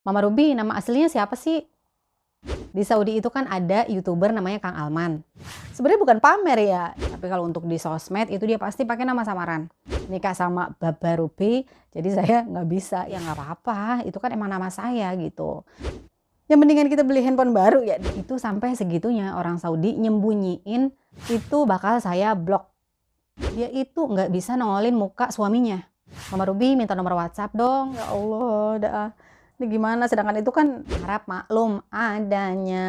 Mama Ruby, nama aslinya siapa sih? Di Saudi itu kan ada YouTuber namanya Kang Alman. Sebenarnya bukan pamer ya, tapi kalau untuk di sosmed itu dia pasti pakai nama samaran. Nikah sama Baba Ruby, jadi saya nggak bisa, ya nggak apa-apa, itu kan emang nama saya gitu. Ya mendingan kita beli handphone baru ya. Itu sampai segitunya orang Saudi nyembunyiin itu bakal saya blok. Dia itu nggak bisa nongolin muka suaminya. Mama Ruby minta nomor WhatsApp dong. Ya Allah, dah. Ini gimana? Sedangkan itu kan harap maklum adanya.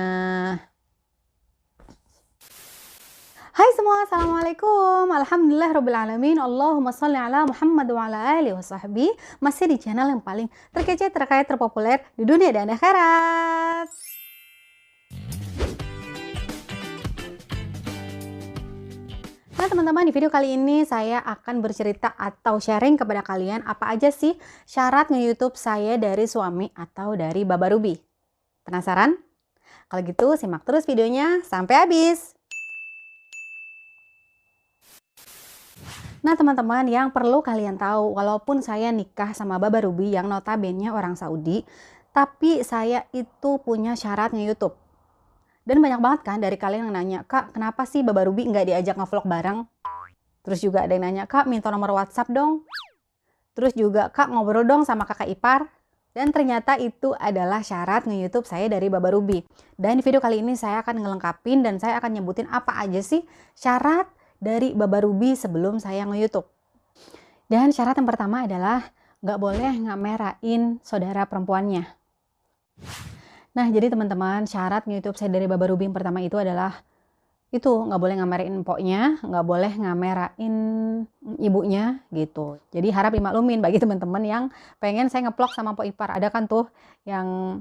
Hai semua, Assalamualaikum. Alhamdulillahirrabbilalamin. Allahumma sholli ala Muhammad wa ala alihi wa sahbihi. Masih di channel yang paling terkece, terkait, terpopuler di dunia dan akhirat. Nah teman-teman, di video kali ini saya akan bercerita atau sharing kepada kalian apa aja sih syarat nge-YouTube saya dari suami atau dari Baba Ruby. Penasaran? Kalau gitu simak terus videonya sampai habis. Nah teman-teman, yang perlu kalian tahu, walaupun saya nikah sama Baba Ruby yang notabene orang Saudi, tapi saya itu punya syarat nge-YouTube. Dan banyak banget kan dari kalian yang nanya, Kak, kenapa sih Baba Ruby nggak diajak ngevlog bareng? Terus juga ada yang nanya, Kak, minta nomor WhatsApp dong. Terus juga, Kak, ngobrol dong sama kakak ipar. Dan ternyata itu adalah syarat nge-YouTube saya dari Baba Ruby. Dan di video kali ini saya akan ngelengkapin dan saya akan nyebutin apa aja sih syarat dari Baba Ruby sebelum saya nge-YouTube. Dan syarat yang pertama adalah nggak boleh ngamerain saudara perempuannya. Nah, jadi teman-teman, syarat nge-YouTube saya dari Baba Ruby yang pertama itu adalah itu nggak boleh ngamerain empoknya, nggak boleh ngamerain ibunya gitu. Jadi harap dimaklumin bagi teman-teman yang pengen saya ngevlog sama Mpok Ipar. Ada kan tuh yang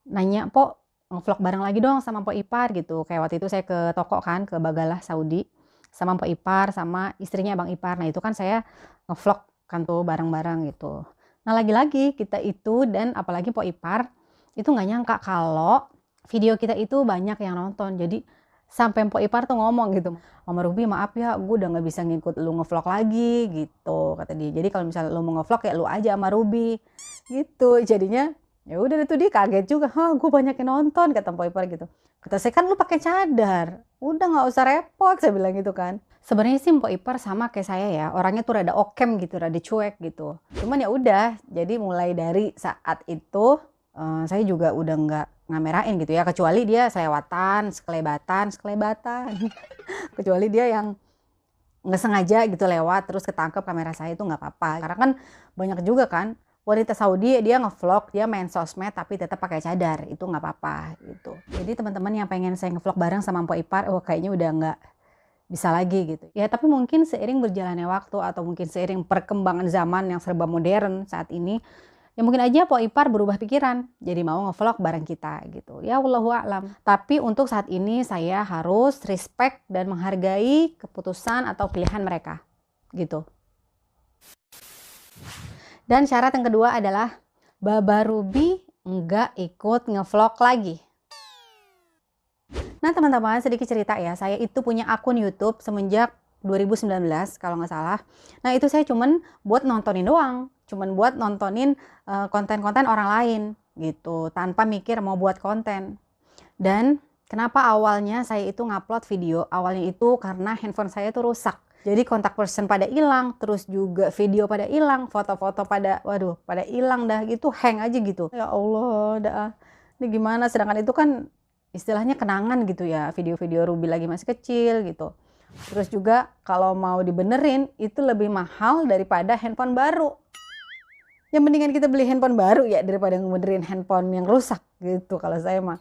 nanya, Pok, ngevlog bareng lagi dong sama Mpok Ipar gitu. Kayak waktu itu saya ke toko kan, ke Bagalah Saudi sama Mpok Ipar sama istrinya Bang Ipar. Nah itu kan saya ngevlog kan tuh bareng-bareng gitu. Nah lagi-lagi kita itu dan apalagi Mpok Ipar itu nggak nyangka kalau video kita itu banyak yang nonton. Jadi sampai Mpok Ipar tuh ngomong gitu, Mama Ruby maaf ya, gue udah nggak bisa ngikut lu ngevlog lagi gitu kata dia. Jadi kalau misalnya lu mau ngevlog ya lu aja sama Ruby gitu. Jadinya ya udah itu dia kaget juga, gue banyak yang nonton kata Mpok Ipar gitu. Kata saya kan lu pakai cadar, udah nggak usah repot, saya bilang gitu kan. Sebenarnya sih Mpok Ipar sama kayak saya ya, orangnya tuh rada okem gitu, rada cuek gitu. Cuman ya udah, jadi mulai dari saat itu saya juga udah nggak ngamerain gitu ya, kecuali dia selewatan, sekelebatan kecuali dia yang nggak sengaja gitu lewat terus ketangkep kamera saya, itu nggak apa-apa. Karena kan banyak juga kan wanita Saudi dia ngevlog, dia main sosmed tapi tetap pakai cadar, itu nggak apa-apa gitu. Jadi teman-teman yang pengen saya ngevlog bareng sama Mpok Ipar, kayaknya udah nggak bisa lagi gitu ya. Tapi mungkin seiring berjalannya waktu atau mungkin seiring perkembangan zaman yang serba modern saat ini, ya mungkin aja Mpok Ipar berubah pikiran, jadi mau ngevlog bareng kita gitu. Ya wallahu a'lam. Tapi untuk saat ini saya harus respect dan menghargai keputusan atau pilihan mereka gitu. Dan syarat yang kedua adalah Baba Ruby nggak ikut ngevlog lagi. Nah teman-teman, sedikit cerita ya, saya itu punya akun YouTube semenjak 2019 kalau nggak salah. Nah itu saya cuman buat nontonin doang, cuman buat nontonin konten-konten orang lain gitu, tanpa mikir mau buat konten. Dan kenapa awalnya saya itu ngupload video, awalnya itu karena handphone saya itu rusak. Jadi kontak person pada hilang, terus juga video pada hilang, foto-foto pada hilang dah gitu, hang aja gitu. Ya Allah, dah. Ini gimana? Sedangkan itu kan istilahnya kenangan gitu ya, video-video Ruby lagi masih kecil gitu. Terus juga kalau mau dibenerin itu lebih mahal daripada handphone baru. Ya mendingan kita beli handphone baru ya daripada ngebenerin handphone yang rusak gitu kalau saya mah.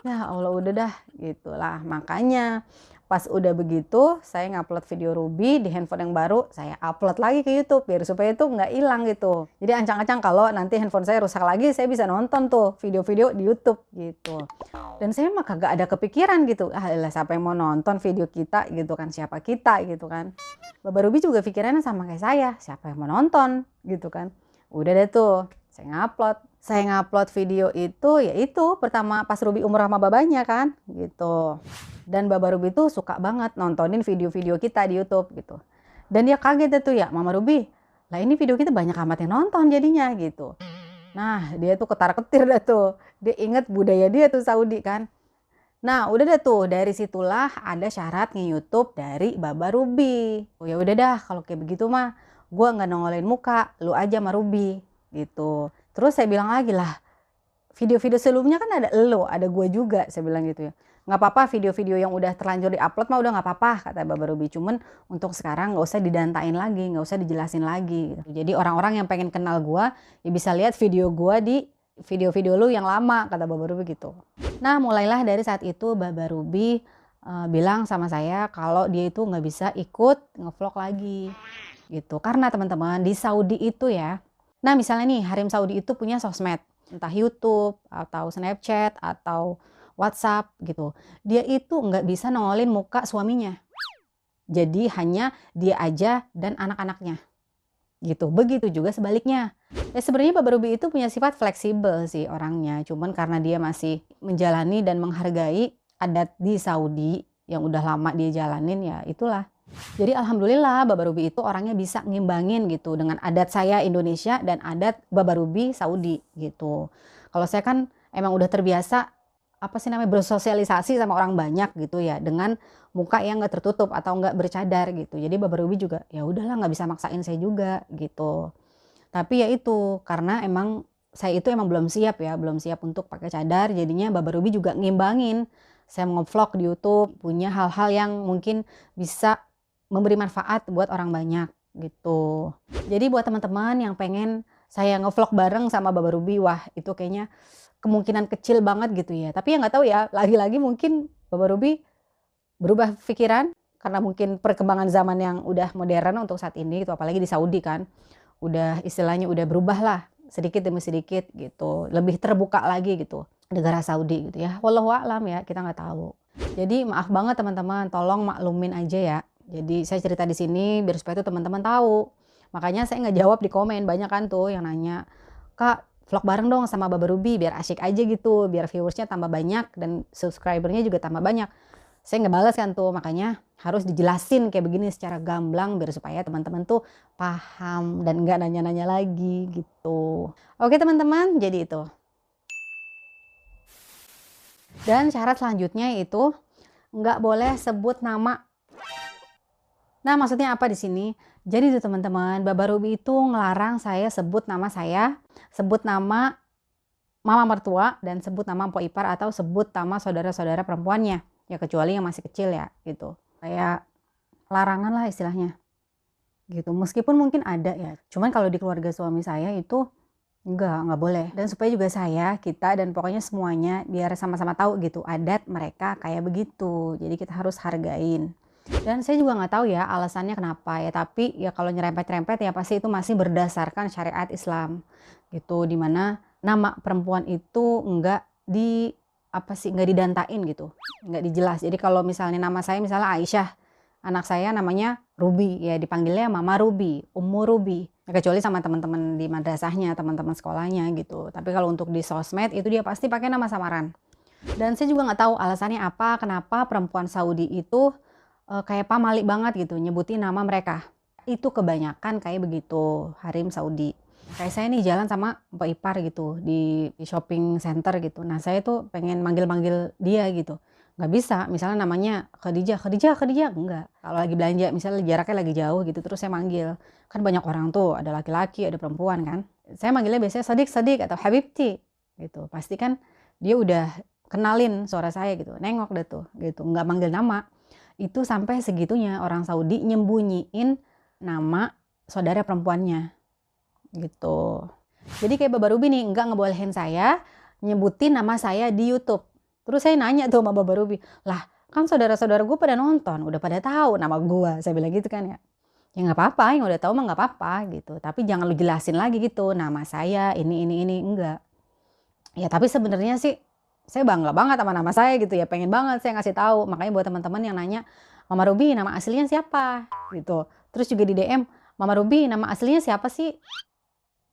Ya Allah udah dah gitulah. Makanya pas udah begitu saya ngupload video Ruby di handphone yang baru, saya upload lagi ke YouTube biar supaya itu nggak hilang gitu. Jadi ancang-ancang kalau nanti handphone saya rusak lagi, saya bisa nonton tuh video-video di YouTube gitu. Dan saya mah kagak ada kepikiran gitu, siapa yang mau nonton video kita gitu kan, siapa kita gitu kan. Baba Ruby juga pikirannya sama kayak saya, siapa yang mau nonton gitu kan. Udah deh tuh, saya ngupload. Saya ngupload video itu, yaitu pertama pas Ruby umur sama babanya kan, gitu. Dan Baba Ruby tuh suka banget nontonin video-video kita di YouTube gitu. Dan dia kaget tuh ya, Mama Ruby, lah ini video kita banyak amat yang nonton jadinya gitu. Nah, dia tuh ketar-ketir dah tuh. Dia inget budaya dia tuh Saudi kan. Nah, udah deh tuh, dari situlah ada syarat nge-YouTube dari Baba Ruby. Oh ya udah dah, kalau kayak begitu mah gua nggak nongolin muka, lu aja sama Ruby gitu. Terus saya bilang lagi lah, video-video sebelumnya kan ada elo, ada gua juga, saya bilang gitu ya. Nggak apa-apa video-video yang udah terlanjur di-upload mah udah nggak apa-apa, kata Baba Ruby. Cuman untuk sekarang nggak usah didantain lagi, nggak usah dijelasin lagi. Gitu. Jadi orang-orang yang pengen kenal gua ya bisa lihat video gua di video-video lu yang lama, kata Baba Ruby gitu. Nah, mulailah dari saat itu Baba Ruby bilang sama saya kalau dia itu nggak bisa ikut ngevlog lagi gitu. Karena teman-teman di Saudi itu ya, nah misalnya nih Harim Saudi itu punya sosmed, entah YouTube atau Snapchat atau WhatsApp gitu. Dia itu nggak bisa nongolin muka suaminya. Jadi hanya dia aja dan anak-anaknya gitu. Begitu juga sebaliknya. Ya sebenarnya Baba Ruby itu punya sifat fleksibel sih orangnya. Cuman karena dia masih menjalani dan menghargai adat di Saudi yang udah lama dia jalanin, ya itulah. Jadi alhamdulillah Baba Ruby itu orangnya bisa ngimbangin gitu dengan adat saya Indonesia dan adat Baba Ruby Saudi gitu. Kalau saya kan emang udah terbiasa apa sih namanya bersosialisasi sama orang banyak gitu ya, dengan muka yang nggak tertutup atau nggak bercadar gitu. Jadi Baba Ruby juga ya udahlah, nggak bisa maksain saya juga gitu. Tapi ya itu karena emang saya itu emang belum siap ya, belum siap untuk pakai cadar. Jadinya Baba Ruby juga ngimbangin. Saya nge-vlog di YouTube, punya hal-hal yang mungkin bisa memberi manfaat buat orang banyak gitu. Jadi buat teman-teman yang pengen saya nge-vlog bareng sama Baba Ruby, wah itu kayaknya kemungkinan kecil banget gitu ya. Tapi ya nggak tahu ya, lagi-lagi mungkin Baba Ruby berubah pikiran karena mungkin perkembangan zaman yang udah modern untuk saat ini gitu, apalagi di Saudi kan. Udah istilahnya udah berubah lah sedikit demi sedikit gitu. Lebih terbuka lagi gitu negara Saudi gitu ya. Wallahu a'lam ya, kita nggak tahu. Jadi maaf banget teman-teman, tolong maklumin aja ya. Jadi saya cerita di sini biar supaya tuh teman-teman tahu. Makanya saya nggak jawab di komen, banyak kan tuh yang nanya, "Kak, vlog bareng dong sama Baba Ruby biar asyik aja gitu, biar viewersnya tambah banyak dan subscribernya juga tambah banyak." Saya nggak balas kan tuh, makanya harus dijelasin kayak begini secara gamblang biar supaya teman-teman tuh paham dan nggak nanya-nanya lagi gitu. Oke teman-teman, jadi itu. Dan syarat selanjutnya itu nggak boleh sebut nama. Nah, maksudnya apa di sini? Jadi tuh teman-teman, Baba Ruby itu ngelarang saya sebut nama saya, sebut nama mama mertua, dan sebut nama mpok ipar atau sebut nama saudara-saudara perempuannya. Ya kecuali yang masih kecil ya gitu. Kayak larangan lah istilahnya. Gitu. Meskipun mungkin ada ya. Cuman kalau di keluarga suami saya itu nggak boleh. Dan supaya juga saya, kita, dan pokoknya semuanya biar sama-sama tahu gitu adat mereka kayak begitu. Jadi kita harus hargain. Dan saya juga nggak tahu ya alasannya kenapa ya, tapi ya kalau nyerempet-nyerempet ya pasti itu masih berdasarkan syariat Islam gitu, dimana nama perempuan itu nggak didantain gitu, nggak dijelas. Jadi kalau misalnya nama saya misalnya Aisyah, anak saya namanya Ruby, ya dipanggilnya Mama Ruby, Ummu Ruby. Ya, kecuali sama teman-teman di madrasahnya, teman-teman sekolahnya gitu. Tapi kalau untuk di sosmed itu dia pasti pakai nama samaran. Dan saya juga nggak tahu alasannya apa, kenapa perempuan Saudi itu kayak pamali banget gitu nyebutin nama mereka. Itu kebanyakan kayak begitu Harim Saudi. Kayak saya nih jalan sama Mbak Ipar gitu di shopping center gitu. Nah saya tuh pengen manggil-manggil dia gitu. Nggak bisa, misalnya namanya Khadijah, enggak. Kalau lagi belanja, misalnya jaraknya lagi jauh gitu, terus saya manggil. Kan banyak orang tuh, ada laki-laki, ada perempuan kan. Saya manggilnya biasanya Sadik atau Habibti gitu. Pasti kan dia udah kenalin suara saya gitu, nengok deh tuh gitu, nggak manggil nama. Itu sampai segitunya orang Saudi nyembunyiin nama saudara perempuannya gitu. Jadi kayak Baba Ruby nih nggak ngebolehin saya nyebutin nama saya di YouTube. Terus saya nanya tuh sama Baba Ruby, lah kan saudara-saudara gue pada nonton, udah pada tahu nama gue. Saya bilang gitu kan ya. Ya nggak apa-apa, yang udah tahu mah nggak apa-apa gitu. Tapi jangan lu jelasin lagi gitu, nama saya ini enggak. Ya tapi sebenarnya sih saya bangga banget sama nama saya gitu ya, pengen banget saya ngasih tahu. Makanya buat teman-teman yang nanya, Mama Ruby nama aslinya siapa gitu. Terus juga di DM, Mama Ruby nama aslinya siapa sih?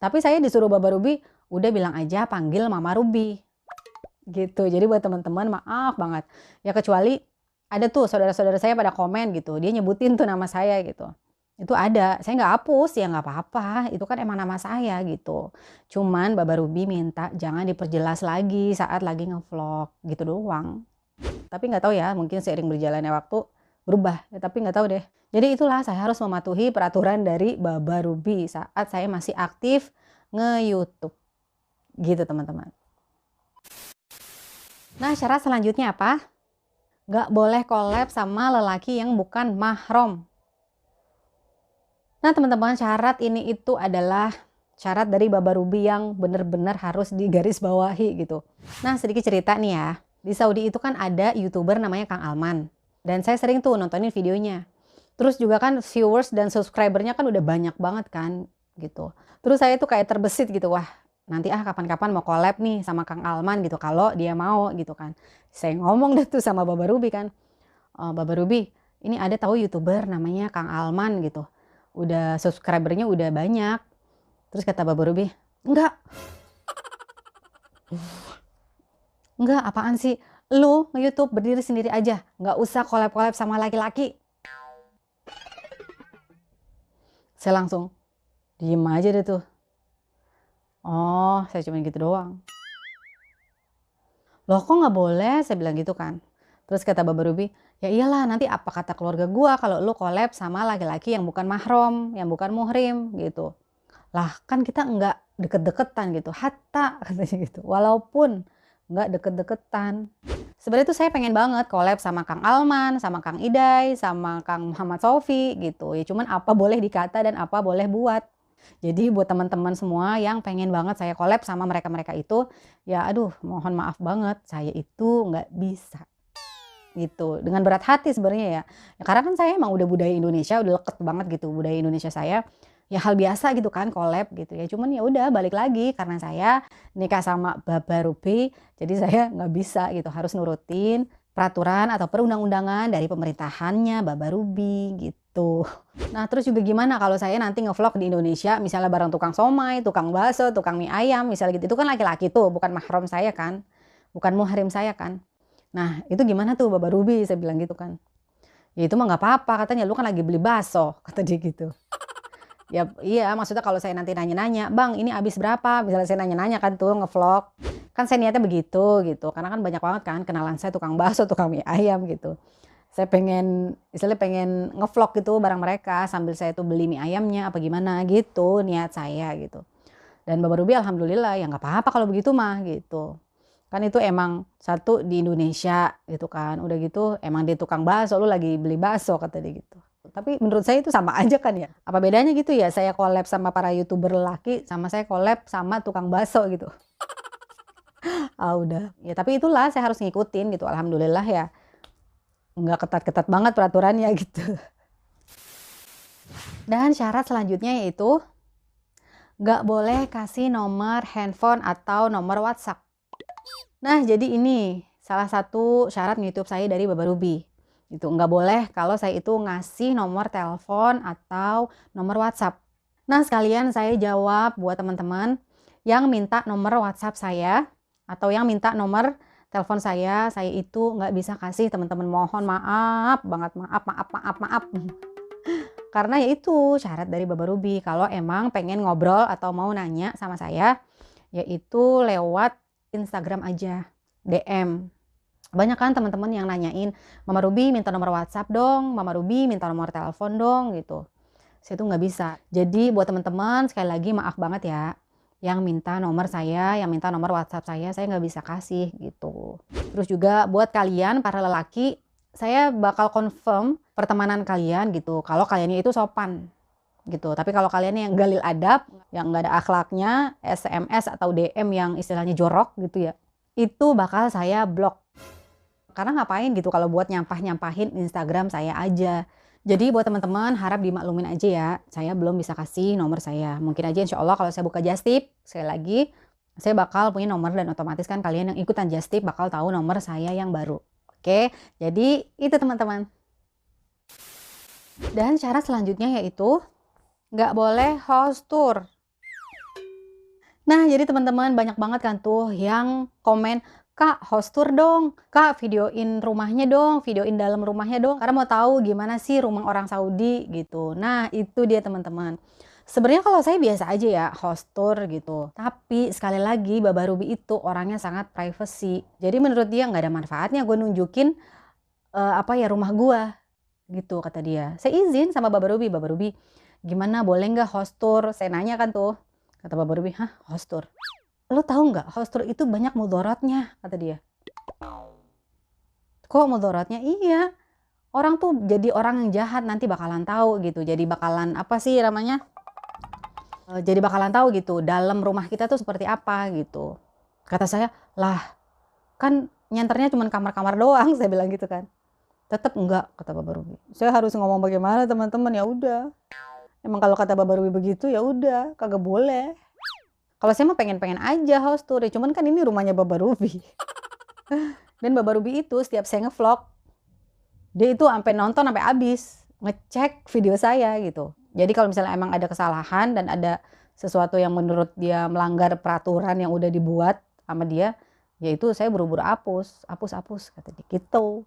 Tapi saya disuruh Baba Ruby, udah bilang aja panggil Mama Ruby gitu. Jadi buat teman-teman maaf banget. Ya kecuali ada tuh saudara-saudara saya pada komen gitu, dia nyebutin tuh nama saya gitu. Itu ada, saya nggak hapus, ya nggak apa-apa, itu kan emang nama saya gitu. Cuman Baba Ruby minta jangan diperjelas lagi saat lagi ngevlog, gitu doang. Tapi nggak tahu ya, mungkin seiring berjalannya waktu berubah, ya, tapi nggak tahu deh. Jadi itulah saya harus mematuhi peraturan dari Baba Ruby saat saya masih aktif nge-YouTube. Gitu teman-teman. Nah, syarat selanjutnya apa? Nggak boleh collab sama lelaki yang bukan mahram. Nah teman-teman, syarat ini itu adalah syarat dari Baba Ruby yang benar-benar harus digarisbawahi gitu. Nah sedikit cerita nih ya, di Saudi itu kan ada YouTuber namanya Kang Alman. Dan saya sering tuh nontonin videonya. Terus juga kan viewers dan subscribernya kan udah banyak banget kan gitu. Terus saya tuh kayak terbesit gitu, wah nanti kapan-kapan mau collab nih sama Kang Alman gitu kalau dia mau gitu kan. Saya ngomong deh tuh sama Baba Ruby kan, Baba Ruby ini ada tahu YouTuber namanya Kang Alman gitu. Udah subscribernya udah banyak. Terus kata Baba Ruby, enggak apaan sih, lu nge-YouTube berdiri sendiri aja, nggak usah collab-collab sama laki-laki. Saya langsung diem aja deh tuh. Oh, saya cuma gitu doang. Loh kok nggak boleh, saya bilang gitu kan. Terus kata Baba Ruby, ya iyalah nanti apa kata keluarga gua kalau lu collab sama laki-laki yang bukan mahram, yang bukan muhrim gitu. Lah kan kita nggak deket-deketan gitu, hatta katanya gitu. Walaupun nggak deket-deketan. Sebenarnya tuh saya pengen banget collab sama Kang Alman, sama Kang Idai, sama Kang Muhammad Sofi gitu. Ya cuman apa boleh dikata dan apa boleh buat. Jadi buat teman-teman semua yang pengen banget saya collab sama mereka-mereka itu, ya aduh mohon maaf banget, saya itu nggak bisa. Gitu, dengan berat hati sebenarnya ya. Ya karena kan saya emang udah budaya Indonesia, udah leket banget gitu budaya Indonesia saya. Ya hal biasa gitu kan collab gitu ya. Cuman ya udah balik lagi karena saya nikah sama Baba Ruby, jadi saya nggak bisa gitu, harus nurutin peraturan atau perundang-undangan dari pemerintahannya Baba Ruby gitu. Nah terus juga gimana kalau saya nanti ngevlog di Indonesia misalnya bareng tukang somai, tukang bakso, tukang mie ayam misalnya gitu. Itu kan laki-laki tuh, bukan mahram saya kan. Bukan muhrim saya kan. Nah itu gimana tuh Baba Ruby, saya bilang gitu kan. Ya itu mah nggak apa-apa katanya, lu kan lagi beli bakso, kata dia gitu. Ya iya maksudnya kalau saya nanti nanya-nanya, bang ini habis berapa? Misalnya saya nanya-nanya kan tuh ngevlog. Kan saya niatnya begitu gitu, karena kan banyak banget kan kenalan saya tukang bakso, tukang mie ayam gitu. Saya pengen, misalnya pengen ngevlog gitu bareng mereka sambil saya tuh beli mie ayamnya apa gimana gitu niat saya gitu. Dan Baba Ruby alhamdulillah ya nggak apa-apa kalau begitu mah gitu. Kan itu emang satu di Indonesia gitu kan. Udah gitu emang dia tukang bakso, lu lagi beli bakso kata dia gitu. Tapi menurut saya itu sama aja kan ya. Apa bedanya gitu ya saya collab sama para YouTuber laki sama saya collab sama tukang bakso gitu. Udah. Ya tapi itulah saya harus ngikutin gitu. Alhamdulillah ya. Nggak ketat-ketat banget peraturannya gitu. Dan syarat selanjutnya yaitu nggak boleh kasih nomor handphone atau nomor WhatsApp. Nah jadi ini salah satu syarat YouTube saya dari Baba Ruby. Itu nggak boleh kalau saya itu ngasih nomor telepon atau nomor WhatsApp. Nah sekalian saya jawab buat teman-teman yang minta nomor WhatsApp saya atau yang minta nomor telepon saya itu nggak bisa kasih teman-teman, mohon maaf banget, maaf. Karena ya itu syarat dari Baba Ruby kalau emang pengen ngobrol atau mau nanya sama saya yaitu lewat Instagram aja, DM. Banyak kan teman-teman yang nanyain, Mama Ruby minta nomor WhatsApp dong, Mama Ruby minta nomor telepon dong gitu. Saya tuh nggak bisa. Jadi buat teman-teman sekali lagi maaf banget ya. Yang minta nomor saya, yang minta nomor WhatsApp saya nggak bisa kasih gitu. Terus juga buat kalian para lelaki, saya bakal confirm pertemanan kalian gitu. Kalau kaliannya itu sopan gitu. Tapi kalau kalian yang galil adab, yang nggak ada akhlaknya, SMS atau DM yang istilahnya jorok gitu ya, itu bakal saya blok. Karena ngapain gitu kalau buat nyampahin Instagram saya aja. Jadi buat teman-teman harap dimaklumin aja ya. Saya belum bisa kasih nomor saya. Mungkin aja insya Allah kalau saya buka Just Tip, sekali lagi saya bakal punya nomor dan otomatis kan kalian yang ikutan Just Tip bakal tahu nomor saya yang baru. Oke, jadi itu teman-teman. Dan syarat selanjutnya yaitu nggak boleh host tour. Nah jadi teman-teman banyak banget kan tuh yang komen, Kak, host tour dong. Kak, videoin rumahnya dong, videoin dalam rumahnya dong. Karena mau tahu gimana sih rumah orang Saudi gitu. Nah, itu dia teman-teman. Sebenarnya kalau saya biasa aja ya host tour gitu. Tapi sekali lagi Baba Ruby itu orangnya sangat privacy. Jadi menurut dia nggak ada manfaatnya gue nunjukin rumah gue gitu kata dia. Saya izin sama Baba Ruby, gimana boleh nggak host tour? Saya nanya kan tuh. Kata Baba Ruby, hah host tour? Lo tahu nggak host tour itu banyak mudaratnya kata dia. Kok mudaratnya? Iya. Orang tuh jadi orang yang jahat nanti bakalan tahu gitu. Jadi bakalan apa sih namanya? Jadi bakalan tahu gitu dalam rumah kita tuh seperti apa gitu. Kata saya, lah kan nyanternya cuma kamar-kamar doang, saya bilang gitu kan. Tetap enggak kata Baba Ruby. Saya harus ngomong bagaimana teman-teman, ya udah. Emang kalau kata Baba Ruby begitu ya udah, kagak boleh. Kalau saya mah pengen-pengen aja host tour, cuman kan ini rumahnya Baba Ruby. Dan Baba Ruby itu setiap saya ngevlog, dia itu sampai nonton sampai habis, ngecek video saya gitu. Jadi kalau misalnya emang ada kesalahan dan ada sesuatu yang menurut dia melanggar peraturan yang udah dibuat sama dia, yaitu saya buru-buru hapus kata dia gitu.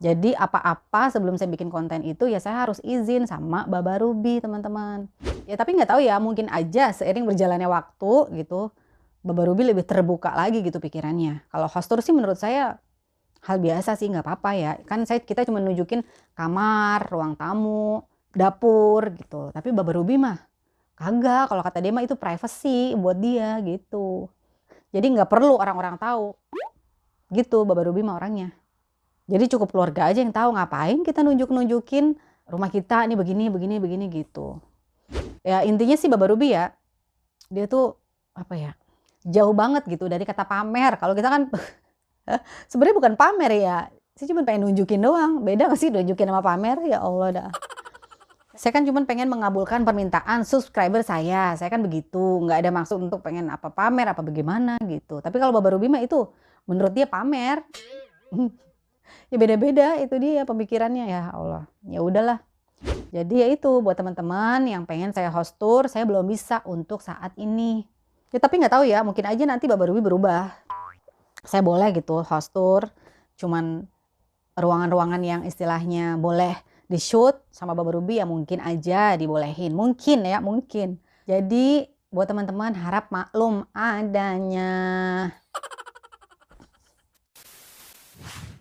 Jadi apa-apa sebelum saya bikin konten itu ya saya harus izin sama Baba Ruby teman-teman. Ya tapi nggak tahu ya, mungkin aja seiring berjalannya waktu gitu Baba Ruby lebih terbuka lagi gitu pikirannya. Kalau host tour sih menurut saya hal biasa sih, nggak apa-apa ya. Kan kita cuma nunjukin kamar, ruang tamu, dapur gitu. Tapi Baba Ruby mah kagak. Kalau kata dia mah itu privacy buat dia gitu. Jadi nggak perlu orang-orang tahu. Gitu Baba Ruby mah orangnya. Jadi cukup keluarga aja yang tahu, ngapain kita nunjukin rumah kita ini begini gitu. Ya intinya sih Baba Ruby ya, dia tuh apa ya, jauh banget gitu dari kata pamer. Kalau kita kan sebenarnya bukan pamer ya, saya cuma pengen nunjukin doang. Beda gak sih nunjukin sama pamer? Ya Allah dah. Saya kan cuma pengen mengabulkan permintaan subscriber saya kan begitu. Nggak ada maksud untuk pengen apa pamer apa bagaimana gitu. Tapi kalau Baba Ruby mah itu menurut dia pamer. Ya beda-beda itu dia pemikirannya, ya Allah. Ya udahlah. Jadi ya itu buat teman-teman yang pengen saya host tour, saya belum bisa untuk saat ini. Ya tapi nggak tahu ya, mungkin aja nanti Baba Ruby berubah. Saya boleh gitu host tour, cuman ruangan-ruangan yang istilahnya boleh di shoot sama Baba Ruby ya mungkin aja dibolehin. Mungkin ya, mungkin. Jadi buat teman-teman harap maklum adanya.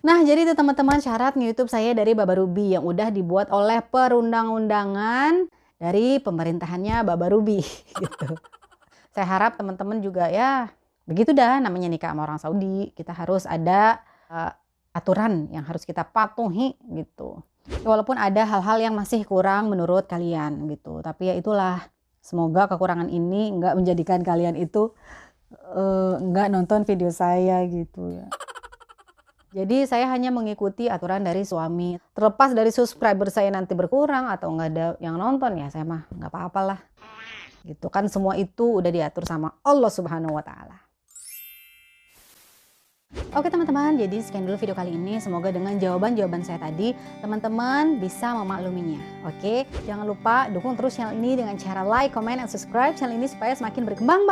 Nah, jadi itu teman-teman syarat YouTube saya dari Baba Ruby yang udah dibuat oleh perundang-undangan dari pemerintahannya Baba Ruby gitu. Saya harap teman-teman juga ya begitu dah, namanya nikah sama orang Saudi. Kita harus ada aturan yang harus kita patuhi gitu. Walaupun ada hal-hal yang masih kurang menurut kalian gitu. Tapi ya itulah, semoga kekurangan ini nggak menjadikan kalian itu nggak nonton video saya gitu ya. Jadi saya hanya mengikuti aturan dari suami. Terlepas dari subscriber saya nanti berkurang atau nggak ada yang nonton ya saya mah nggak apa-apalah. Gitu kan, semua itu udah diatur sama Allah Subhanahu wa Ta'ala. Oke teman-teman, jadi sekian dulu video kali ini. Semoga dengan jawaban-jawaban saya tadi teman-teman bisa memakluminya. Oke, jangan lupa dukung terus channel ini dengan cara like, comment, dan subscribe channel ini supaya semakin berkembang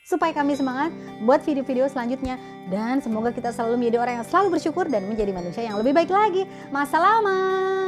supaya kami semangat buat video-video selanjutnya. Dan semoga kita selalu menjadi orang yang selalu bersyukur dan menjadi manusia yang lebih baik lagi. Masalama.